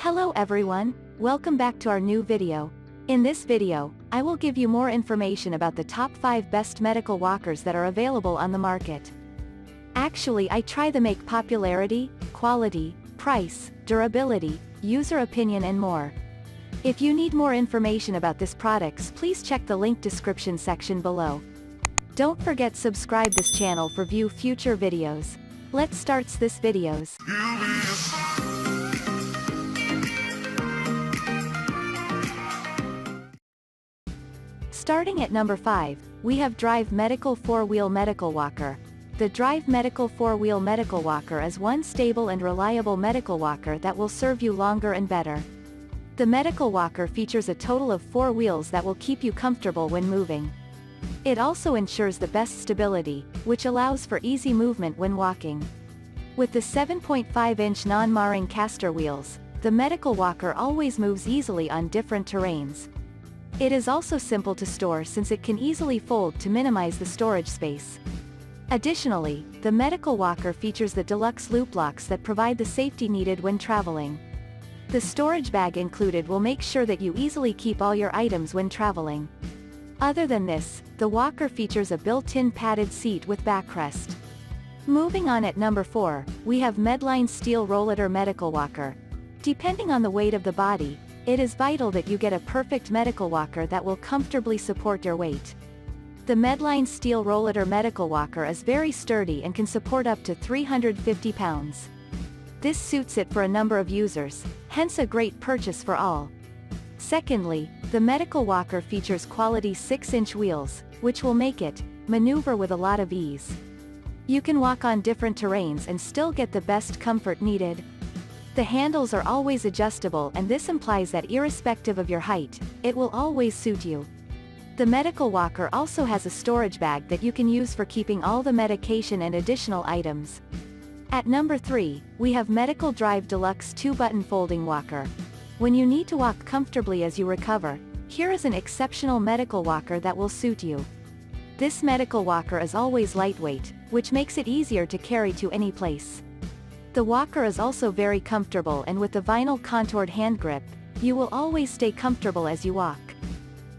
Hello everyone, welcome back to our new video. In this video, I will give you more information about the top 5 best medical walkers that are available on the market. Actually, I try to make popularity, quality, price, durability, user opinion and more. If you need more information about these products, please check the link description section below. Don't forget subscribe this channel for view future videos. Let's start this videos. Starting at number 5, we have Drive Medical 4-Wheel Medical Walker. The Drive Medical 4-Wheel Medical Walker is one stable and reliable medical walker that will serve you longer and better. The medical walker features a total of 4 wheels that will keep you comfortable when moving. It also ensures the best stability, which allows for easy movement when walking. With the 7.5-inch non-marring caster wheels, the medical walker always moves easily on different terrains. It is also simple to store since it can easily fold to minimize the storage space. Additionally, the medical walker features the Deluxe loop locks that provide the safety needed when traveling. The storage bag included will make sure that you easily keep all your items when traveling. Other than this, the walker features a built-in padded seat with backrest. Moving on at number 4, we have Medline Steel Rollator Medical Walker. Depending on the weight of the body, it is vital that you get a perfect medical walker that will comfortably support your weight. The Medline Steel Rollator Medical Walker is very sturdy and can support up to 350 pounds. This suits it for a number of users, hence a great purchase for all. Secondly, the medical walker features quality 6-inch wheels, which will make it maneuver with a lot of ease. You can walk on different terrains and still get the best comfort needed. The handles are always adjustable, and this implies that irrespective of your height, it will always suit you. The medical walker also has a storage bag that you can use for keeping all the medication and additional items. At number 3, we have Medical Drive Deluxe 2-button folding walker. When you need to walk comfortably as you recover, here is an exceptional medical walker that will suit you. This medical walker is always lightweight, which makes it easier to carry to any place. The walker is also very comfortable, and with the vinyl contoured hand grip, you will always stay comfortable as you walk.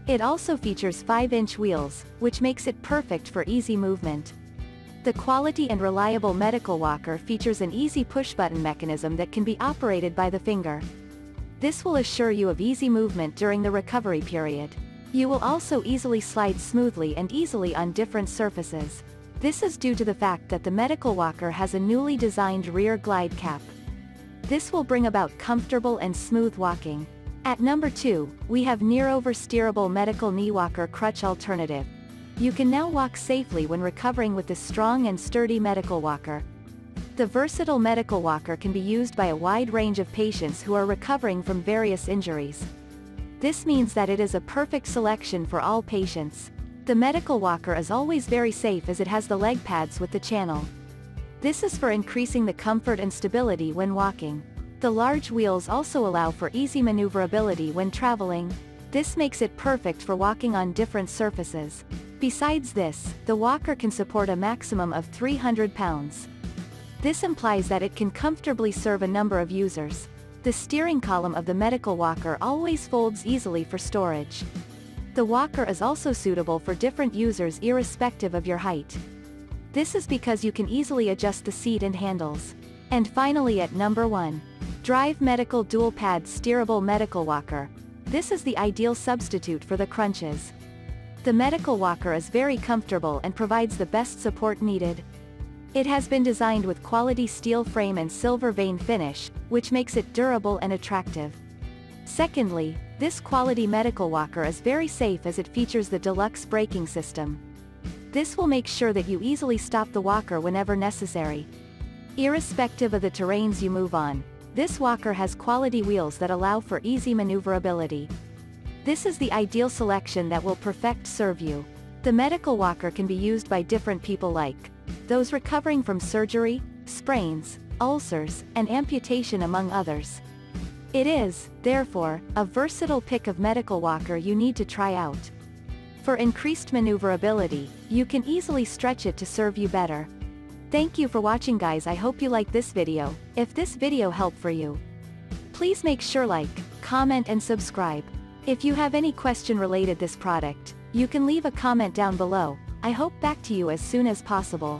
It also features 5-inch wheels, which makes it perfect for easy movement. The quality and reliable medical walker features an easy push-button mechanism that can be operated by the finger. This will assure you of easy movement during the recovery period. You will also easily slide smoothly and easily on different surfaces. This is due to the fact that the medical walker has a newly designed rear glide cap. This will bring about comfortable and smooth walking. At number 2, we have Oversteerable Medical Knee Walker Crutch Alternative. You can now walk safely when recovering with this strong and sturdy medical walker. The versatile medical walker can be used by a wide range of patients who are recovering from various injuries. This means that it is a perfect selection for all patients. The medical walker is always very safe as it has the leg pads with the channel. This is for increasing the comfort and stability when walking. The large wheels also allow for easy maneuverability when traveling. This makes it perfect for walking on different surfaces. Besides this, the walker can support a maximum of 300 pounds. This implies that it can comfortably serve a number of users. The steering column of the medical walker always folds easily for storage. The walker is also suitable for different users irrespective of your height. This is because you can easily adjust the seat and handles. And finally at number 1. Drive Medical Dual Pad Steerable Medical Walker. This is the ideal substitute for the crunches. The medical walker is very comfortable and provides the best support needed. It has been designed with quality steel frame and silver vein finish, which makes it durable and attractive. Secondly, this quality medical walker is very safe as it features the Deluxe braking system. This will make sure that you easily stop the walker whenever necessary. Irrespective of the terrains you move on, this walker has quality wheels that allow for easy maneuverability. This is the ideal selection that will serve you. The medical walker can be used by different people like those recovering from surgery, sprains, ulcers, and amputation among others. It is, therefore, a versatile pick of medical walker you need to try out. For increased maneuverability, you can easily stretch it to serve you better. Thank you for watching guys. I hope you like this video. If this video helped for you, Please make sure like, comment and subscribe. If you have any question related this product, you can leave a comment down below. I hope back to you as soon as possible.